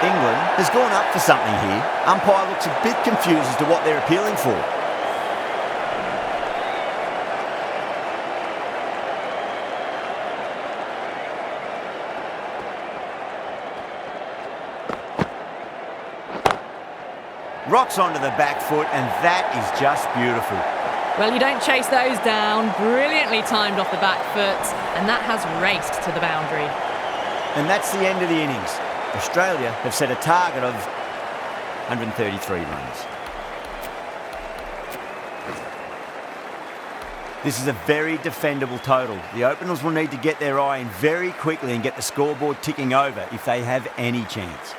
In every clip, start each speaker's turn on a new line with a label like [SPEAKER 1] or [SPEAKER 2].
[SPEAKER 1] England has gone up for something here. Umpire looks a bit confused as to what they're appealing for. Rocks onto the back foot, and that is just beautiful.
[SPEAKER 2] Well, you don't chase those down. Brilliantly timed off the back foot, and that has raced to the boundary.
[SPEAKER 1] And that's the end of the innings. Australia have set a target of 133 runs. This is a very defendable total. The openers will need to get their eye in very quickly and get the scoreboard ticking over if they have any chance.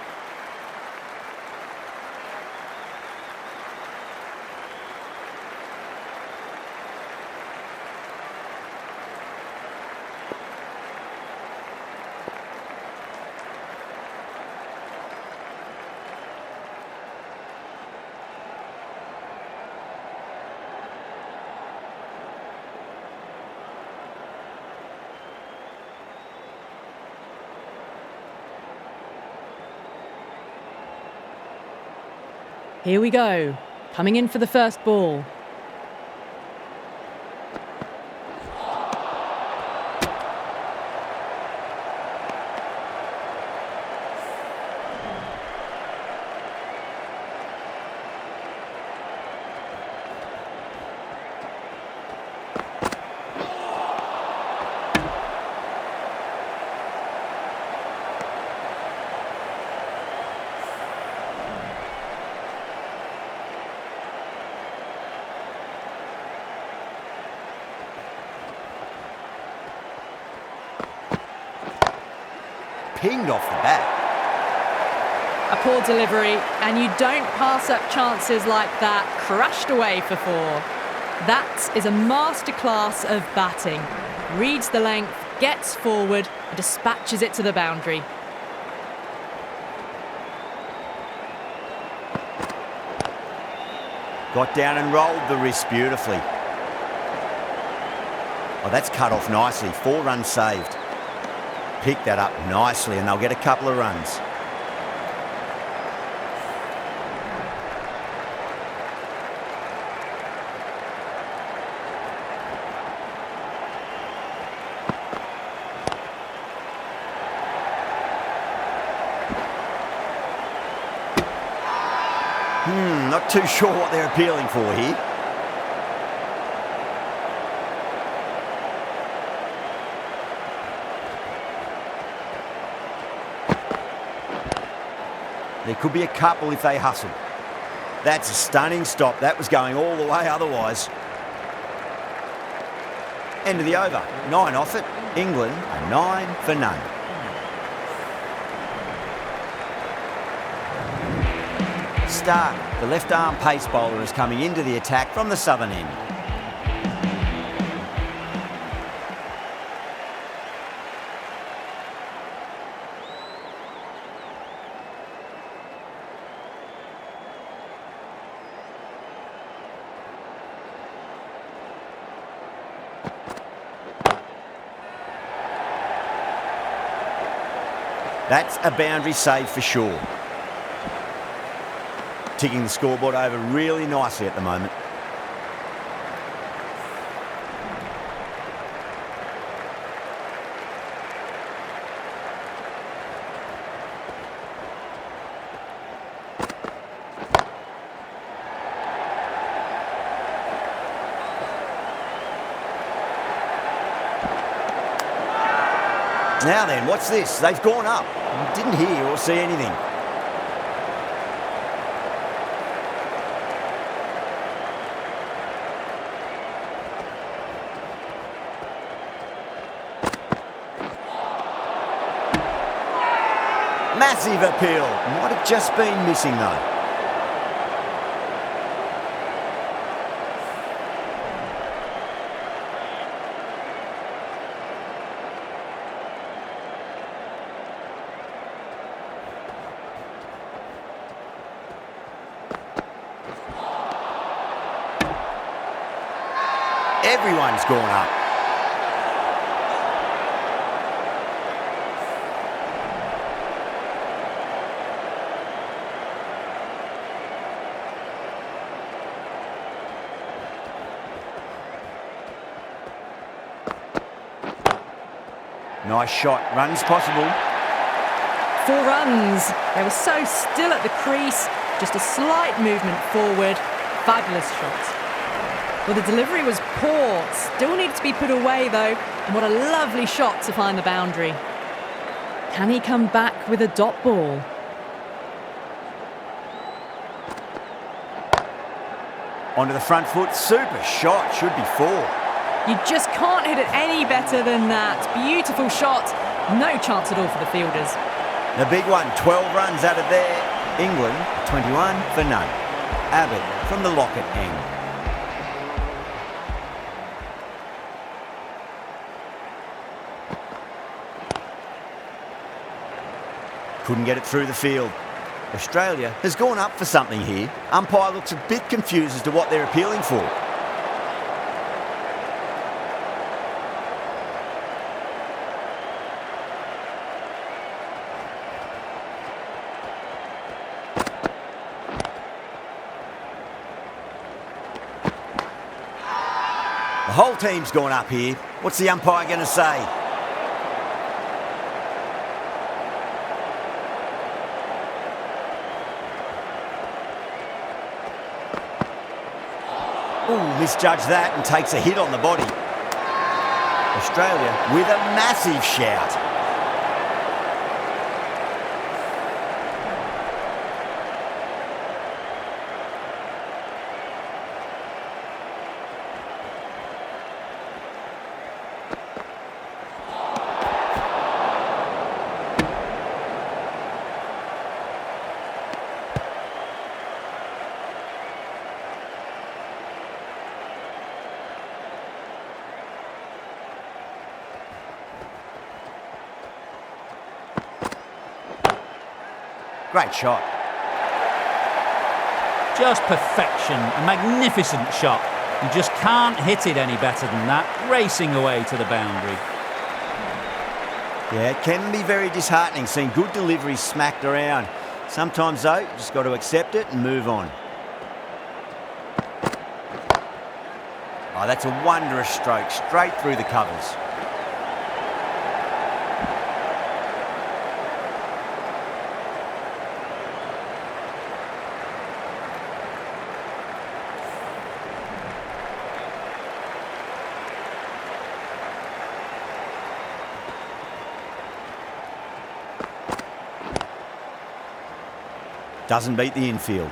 [SPEAKER 2] Here we go. Coming in for the first ball.
[SPEAKER 1] Pinged off the bat.
[SPEAKER 2] A poor delivery, and you don't pass up chances like that. Crashed away for 4. That is a masterclass of batting. Reads the length, gets forward, and dispatches it to the boundary.
[SPEAKER 1] Got down and rolled the wrist beautifully. Oh, that's cut off nicely. 4 runs saved. Pick that up nicely and they'll get a couple of runs. Not too sure what they're appealing for here. There could be a couple if they hustle. That's a stunning stop. That was going all the way otherwise. End of the over. 9 off it. England are 9 for none. Stark, the left-arm pace bowler, is coming into the attack from the southern end. That's a boundary save for sure. Ticking the scoreboard over really nicely at the moment. Now then, what's this? They've gone up. Didn't hear or see anything. Massive appeal. Might have just been missing though. Everyone's gone up. Nice shot. Runs possible.
[SPEAKER 2] 4 runs. They were so still at the crease. Just a slight movement forward. Fabulous shot. Well, the delivery was poor. Still needed to be put away, though. And what a lovely shot to find the boundary. Can he come back with a dot ball?
[SPEAKER 1] Onto the front foot. Super shot. Should be 4.
[SPEAKER 2] You just can't hit it any better than that. Beautiful shot. No chance at all for the fielders.
[SPEAKER 1] The big one. 12 runs out of there. England, 21 for none. Abbott from the Lockett end. Couldn't get it through the field. Australia has gone up for something here. Umpire looks a bit confused as to what they're appealing for. The whole team's gone up here. What's the umpire going to say? Ooh, misjudged that and takes a hit on the body. Australia with a massive shout. Great shot.
[SPEAKER 3] Just perfection, a magnificent shot. You just can't hit it any better than that, racing away to the boundary.
[SPEAKER 1] Yeah, it can be very disheartening seeing good deliveries smacked around. Sometimes, though, you just got to accept it and move on. Oh, that's a wondrous stroke, straight through the covers. Doesn't beat the infield.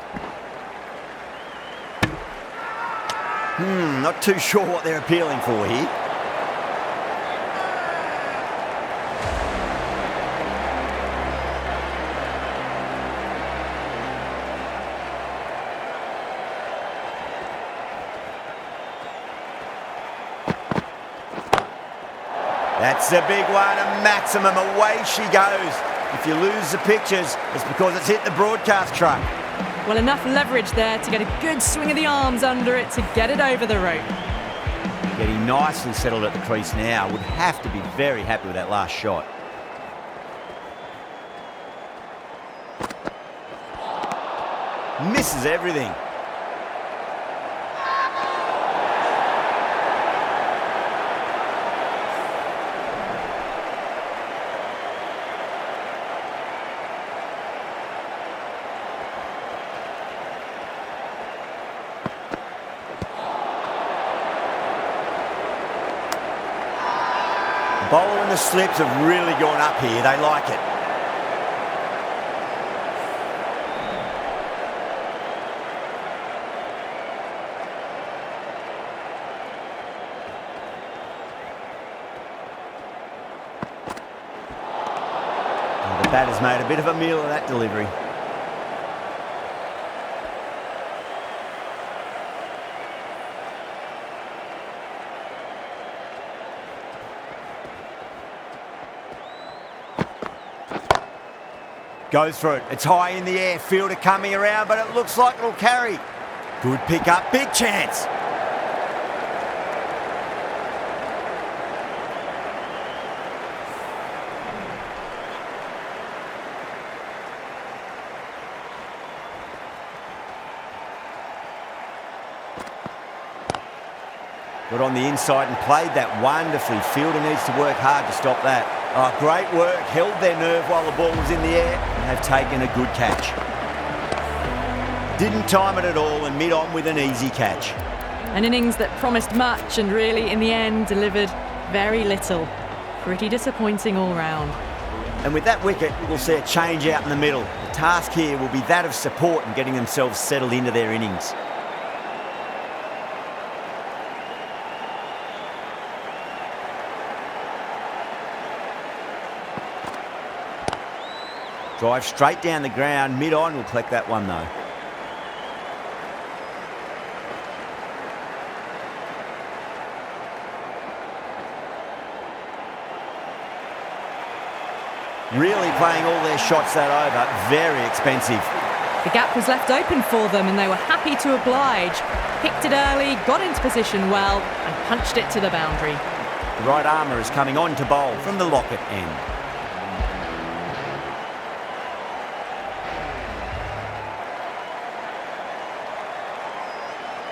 [SPEAKER 1] Not too sure what they're appealing for here. That's a big one, a maximum. Away she goes. If you lose the pictures, it's because it's hit the broadcast truck.
[SPEAKER 2] Well, enough leverage there to get a good swing of the arms under it to get it over the rope.
[SPEAKER 1] Getting nicely settled at the crease now. Would have to be very happy with that last shot. Misses everything. The bowler and the slips have really gone up here. They like it. And the batter's made a bit of a meal of that delivery. Goes for it. It's high in the air. Fielder coming around, but it looks like it'll carry. Good pick up. Big chance. Got on the inside and played that wonderfully. Fielder needs to work hard to stop that. Oh, great work. Held their nerve while the ball was in the air, and they've taken a good catch. Didn't time it at all and mid-on with an easy catch.
[SPEAKER 2] An innings that promised much and really, in the end, delivered very little. Pretty disappointing all round.
[SPEAKER 1] And with that wicket, we'll see a change out in the middle. The task here will be that of support and getting themselves settled into their innings. Drive straight down the ground, mid-on will collect that one though. Really playing all their shots that over, very expensive.
[SPEAKER 2] The gap was left open for them and they were happy to oblige. Picked it early, got into position well and punched it to the boundary.
[SPEAKER 1] The right armour is coming on to bowl from the locket end.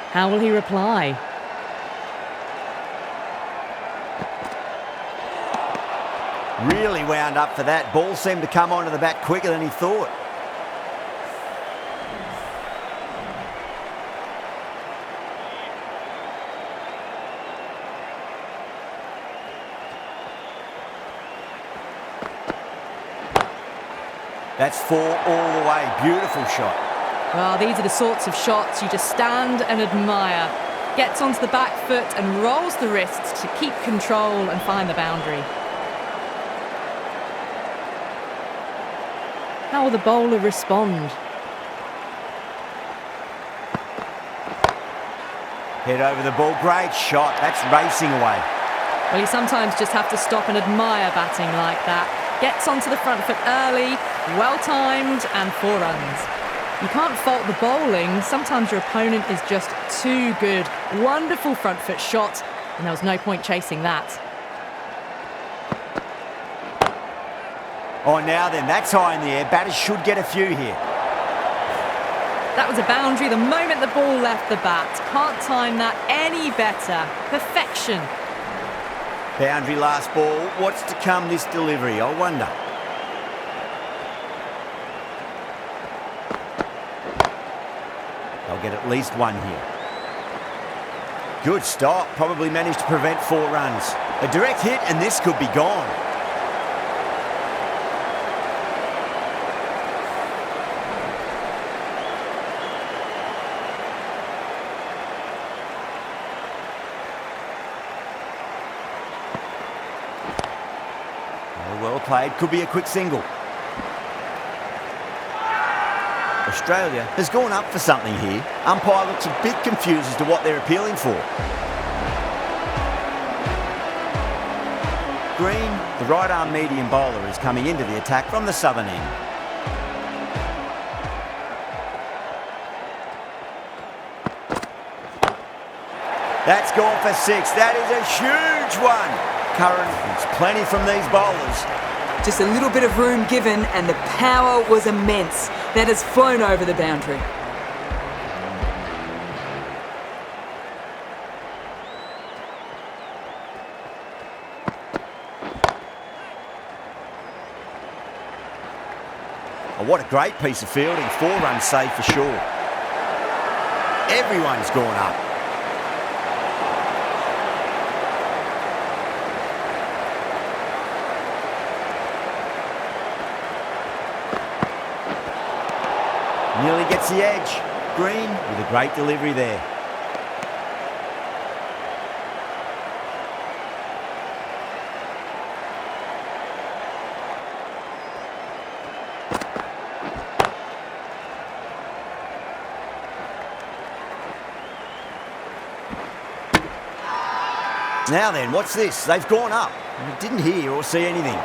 [SPEAKER 2] How will he reply?
[SPEAKER 1] Really wound up for that. Ball seemed to come onto the bat quicker than he thought. That's 4 all the way. Beautiful shot.
[SPEAKER 2] Well, these are the sorts of shots you just stand and admire. Gets onto the back foot and rolls the wrists to keep control and find the boundary. How will the bowler respond?
[SPEAKER 1] Head over the ball. Great shot. That's racing away.
[SPEAKER 2] Well, you sometimes just have to stop and admire batting like that. Gets onto the front foot early, well-timed and 4 runs. You can't fault the bowling. Sometimes your opponent is just too good. Wonderful front foot shot, and there was no point chasing that.
[SPEAKER 1] Oh, now then, that's high in the air. Batters should get a few here.
[SPEAKER 2] That was a boundary the moment the ball left the bat. Can't time that any better. Perfection.
[SPEAKER 1] Boundary last ball. What's to come this delivery, I wonder. They'll get at least 1 here. Good stop. Probably managed to prevent 4 runs. A direct hit and this could be gone. Well played, could be a quick single. Australia has gone up for something here. Umpire looks a bit confused as to what they're appealing for. Green, the right arm medium bowler, is coming into the attack from the southern end. That's gone for 6. That is a huge one. Current, there's plenty from these bowlers.
[SPEAKER 4] Just a little bit of room given and the power was immense. That has flown over the boundary.
[SPEAKER 1] Oh, what a great piece of fielding. 4 runs saved for sure. Everyone's gone up. Nearly gets the edge. Green with a great delivery there. Now then, what's this? They've gone up. I didn't hear or see anything.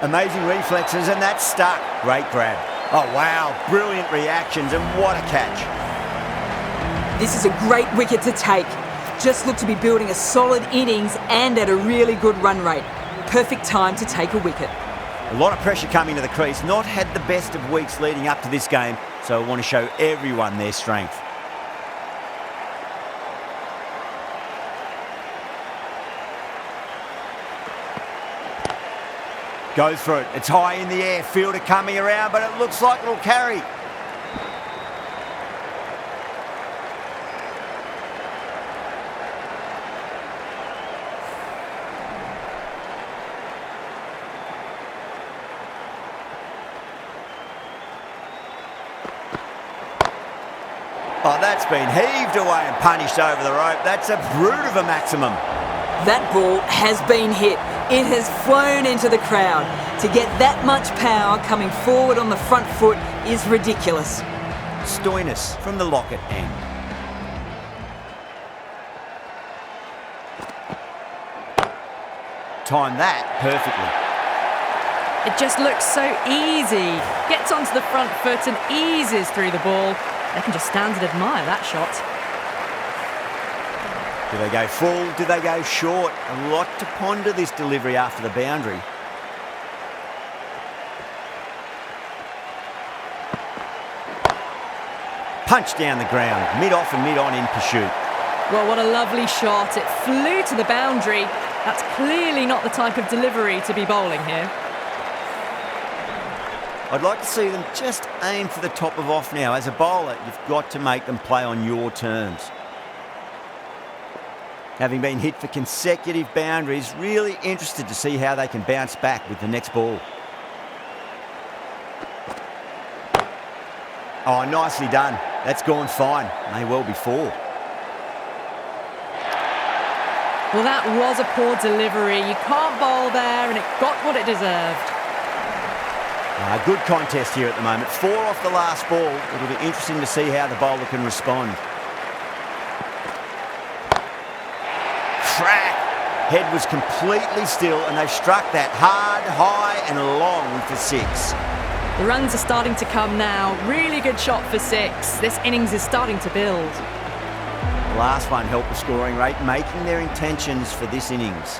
[SPEAKER 1] Amazing reflexes, and that's stuck. Great grab. Oh, wow. Brilliant reactions, and what a catch.
[SPEAKER 4] This is a great wicket to take. Just look to be building a solid innings and at a really good run rate. Perfect time to take a wicket.
[SPEAKER 1] A lot of pressure coming to the crease. Not had the best of weeks leading up to this game, so I want to show everyone their strength. Goes for it. It's high in the air. Fielder coming around, but it looks like it'll carry. Oh, that's been heaved away and punished over the rope. That's a brute of a maximum.
[SPEAKER 4] That ball has been hit. It has flown into the crowd. To get that much power coming forward on the front foot is ridiculous.
[SPEAKER 1] Stoinis from the locket end. Timed that perfectly.
[SPEAKER 2] It just looks so easy. Gets onto the front foot and eases through the ball. They can just stand and admire that shot.
[SPEAKER 1] Do they go full? Do they go short? A lot to ponder this delivery after the boundary. Punch down the ground, mid-off and mid-on in pursuit.
[SPEAKER 2] Well, what a lovely shot. It flew to the boundary. That's clearly not the type of delivery to be bowling here.
[SPEAKER 1] I'd like to see them just aim for the top of off now. As a bowler, you've got to make them play on your terms. Having been hit for consecutive boundaries, really interested to see how they can bounce back with the next ball. Oh, nicely done. That's gone fine. May well be four.
[SPEAKER 2] Well, that was a poor delivery. You can't bowl there, and it got what it deserved.
[SPEAKER 1] Good contest here at the moment. 4 off the last ball. It'll be interesting to see how the bowler can respond. Crack! Head was completely still, and they've struck that hard, high and long for 6.
[SPEAKER 2] The runs are starting to come now. Really good shot for 6. This innings is starting to build.
[SPEAKER 1] The last one helped the scoring rate, making their intentions for this innings.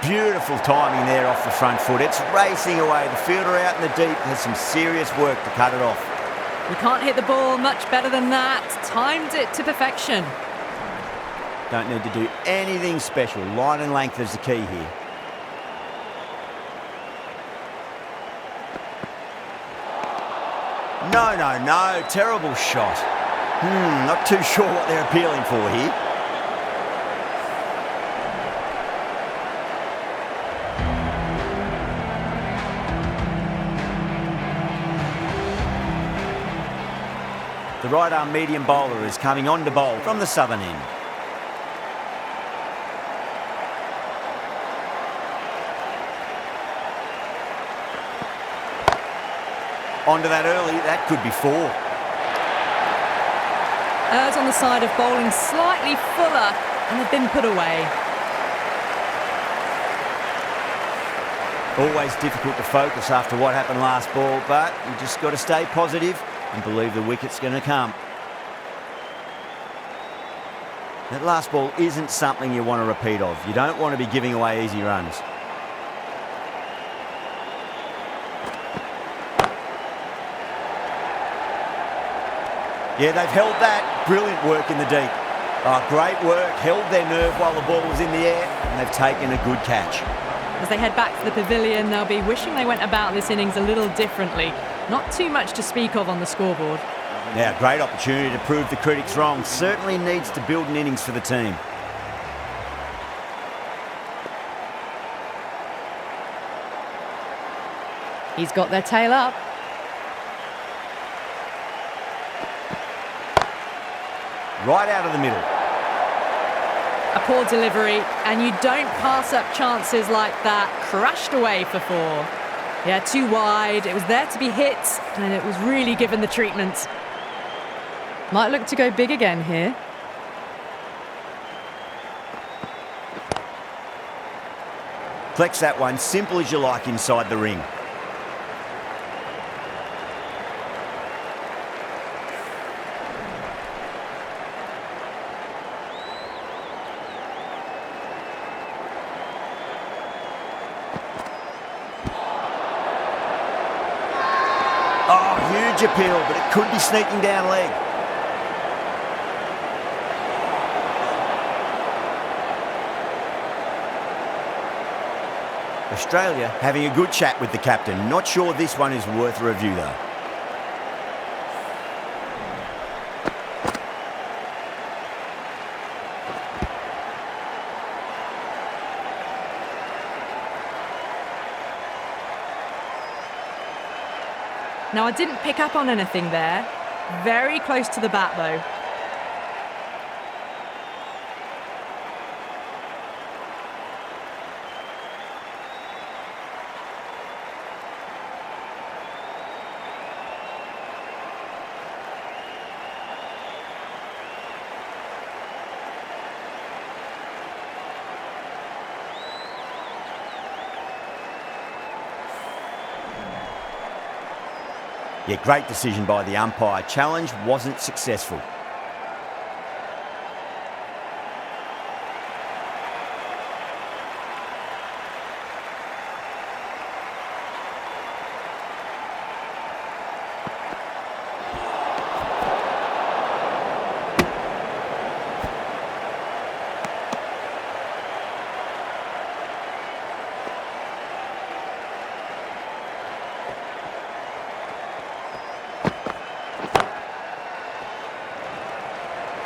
[SPEAKER 1] Beautiful timing there off the front foot. It's racing away. The fielder out in the deep has some serious work to cut it off.
[SPEAKER 2] You can't hit the ball much better than that. Timed it to perfection.
[SPEAKER 1] Don't need to do anything special. Line and length is the key here. No, no, no. Terrible shot. Not too sure what they're appealing for here. The right-arm medium bowler is coming on to bowl from the southern end. Onto that early, that could be 4.
[SPEAKER 2] Errs on the side of bowling slightly fuller, and they've been put away.
[SPEAKER 1] Always difficult to focus after what happened last ball, but you just got to stay positive and believe the wicket's going to come. That last ball isn't something you want to repeat of. You don't want to be giving away easy runs. Yeah, they've held that. Brilliant work in the deep. Oh, great work. Held their nerve while the ball was in the air, and they've taken a good catch.
[SPEAKER 2] As they head back to the pavilion, they'll be wishing they went about this innings a little differently. Not too much to speak of on the scoreboard.
[SPEAKER 1] Now, great opportunity to prove the critics wrong. Certainly needs to build an innings for the team.
[SPEAKER 2] He's got their tail up.
[SPEAKER 1] Right out of the middle.
[SPEAKER 2] A poor delivery, and you don't pass up chances like that. Crashed away for 4. Yeah, too wide. It was there to be hit, and it was really given the treatment. Might look to go big again here.
[SPEAKER 1] Flex that one, simple as you like inside the ring. Oh, huge appeal, but it could be sneaking down leg. Australia having a good chat with the captain. Not sure this one is worth a review though.
[SPEAKER 2] Now, I didn't pick up on anything there. Very close to the bat, though.
[SPEAKER 1] Yeah, great decision by the umpire. Challenge wasn't successful.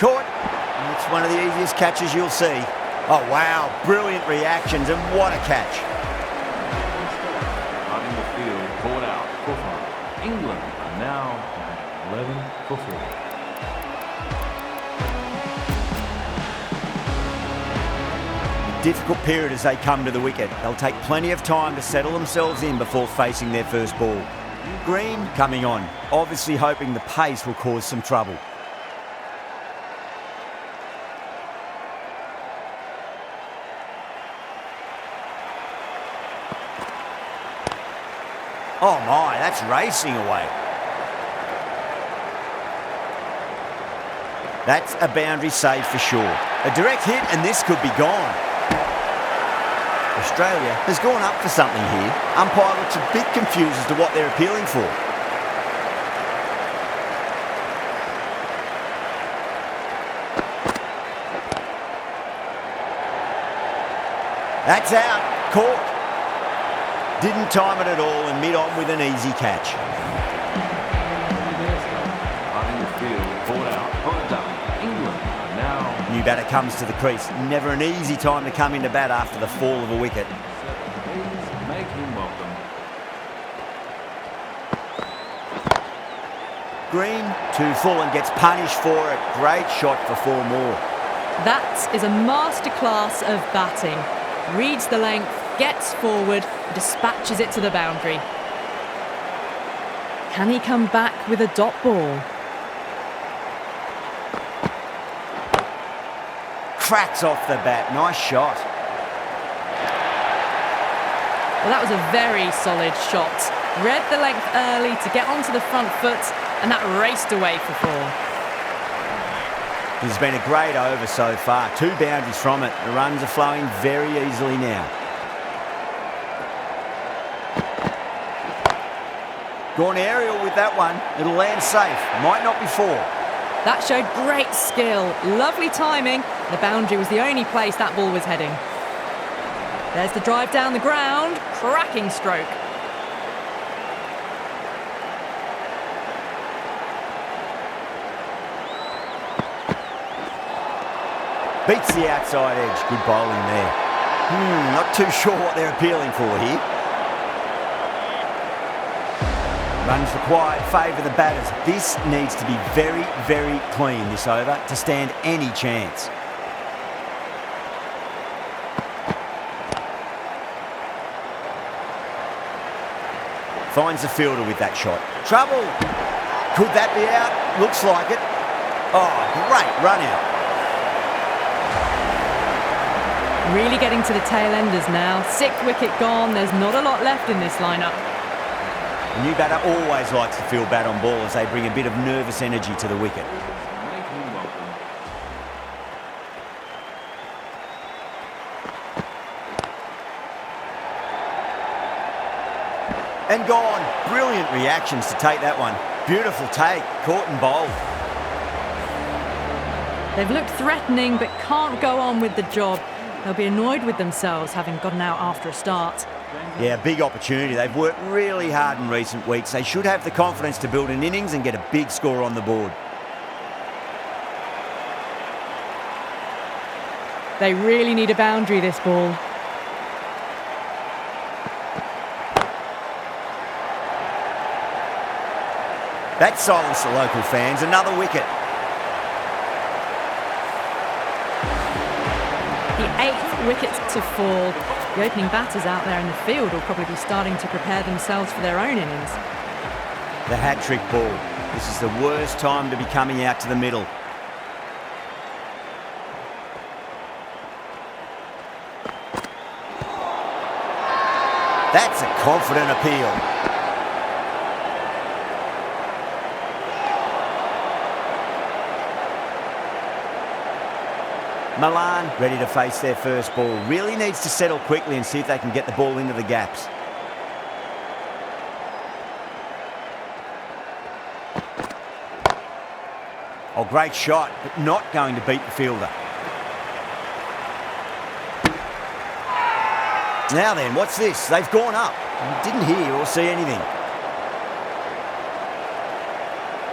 [SPEAKER 1] Caught. And it's one of the easiest catches you'll see. Oh, wow. Brilliant reactions, and what a catch.
[SPEAKER 5] Out in the field, caught out for Faru. England are now 11 for 4.
[SPEAKER 1] Difficult period as they come to the wicket. They'll take plenty of time to settle themselves in before facing their first ball. Green coming on, obviously hoping the pace will cause some trouble. Oh my, that's racing away. That's a boundary save for sure. A direct hit and this could be gone. Australia has gone up for something here. Umpire looks a bit confused as to what they're appealing for. That's out. Caught. Didn't time it at all and mid-on with an easy catch.
[SPEAKER 5] Out in the field, caught out for a duck. England are now
[SPEAKER 1] New batter comes to the crease. Never an easy time to come into bat after the fall of a wicket.
[SPEAKER 5] please make him welcome.
[SPEAKER 1] Green, 2 full and gets punished for it. Great shot for 4 more.
[SPEAKER 2] That is a masterclass of batting. Reads the length, gets forward, dispatches it to the boundary. Can he come back with a dot ball?
[SPEAKER 1] Cracks off the bat. Nice shot.
[SPEAKER 2] Well, that was a very solid shot. Read the length early to get onto the front foot, and that raced away for 4.
[SPEAKER 1] This has been a great over so far. 2 boundaries from it. The runs are flowing very easily now. Gone aerial with that one. It'll land safe. Might not be 4.
[SPEAKER 2] That showed great skill, lovely timing. The boundary was the only place that ball was heading. There's the drive down the ground, cracking stroke.
[SPEAKER 1] Beats the outside edge. Good bowling there. Not too sure what they're appealing for here. Runs required favour the batters. This needs to be very, very clean this over to stand any chance. Finds the fielder with that shot. Trouble! Could that be out? Looks like it. Oh, great run out.
[SPEAKER 2] Really getting to the tail enders now. 6th wicket gone, there's not a lot left in this lineup.
[SPEAKER 1] The new batter always likes to field bat on ball as they bring a bit of nervous energy to the wicket.
[SPEAKER 5] Make him welcome.
[SPEAKER 1] And gone. brilliant reactions to take that one. Beautiful take, caught and bowled.
[SPEAKER 2] They've looked threatening but can't go on with the job. They'll be annoyed with themselves having gotten out after a start.
[SPEAKER 1] Yeah, big opportunity. They've worked really hard in recent weeks. They should have the confidence to build an innings and get a big score on the board.
[SPEAKER 2] They really need a boundary, this ball.
[SPEAKER 1] That silenced the local fans. Another wicket.
[SPEAKER 2] The 8th wicket to fall. The opening batters out there in the field will probably be starting to prepare themselves for their own innings.
[SPEAKER 1] The hat-trick ball. This is the worst time to be coming out to the middle. That's a confident appeal. Milan ready to face their first ball. Really needs to settle quickly and see if they can get the ball into the gaps. Oh, great shot, but not going to beat the fielder. Now then, what's this? They've gone up. Didn't hear or see anything.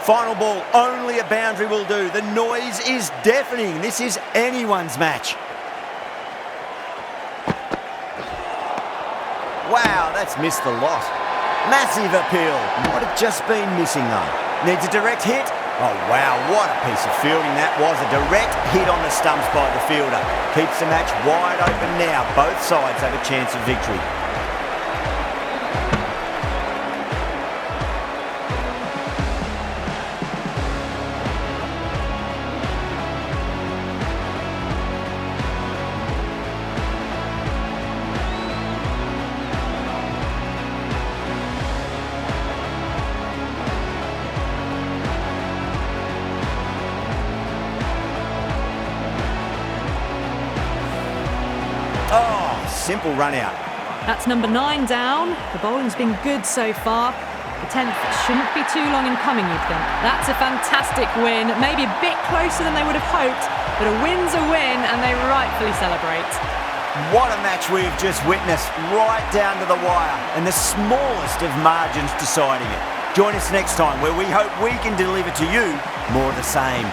[SPEAKER 1] Final ball, only a boundary will do. The noise is deafening. This is anyone's match. Wow, that's missed the lot. Massive appeal. Might have just been missing though. Needs a direct hit. Oh wow, what a piece of fielding that was. A direct hit on the stumps by the fielder. Keeps the match wide open now. Both sides have a chance of victory. Oh, simple run out.
[SPEAKER 2] That's number 9 down. The bowling's been good so far. The 10th shouldn't be too long in coming, you'd think. That's a fantastic win. Maybe a bit closer than they would have hoped, but a win's a win and they rightfully celebrate.
[SPEAKER 1] What a match we've just witnessed, right down to the wire, and the smallest of margins deciding it. Join us next time where we hope we can deliver to you more of the same.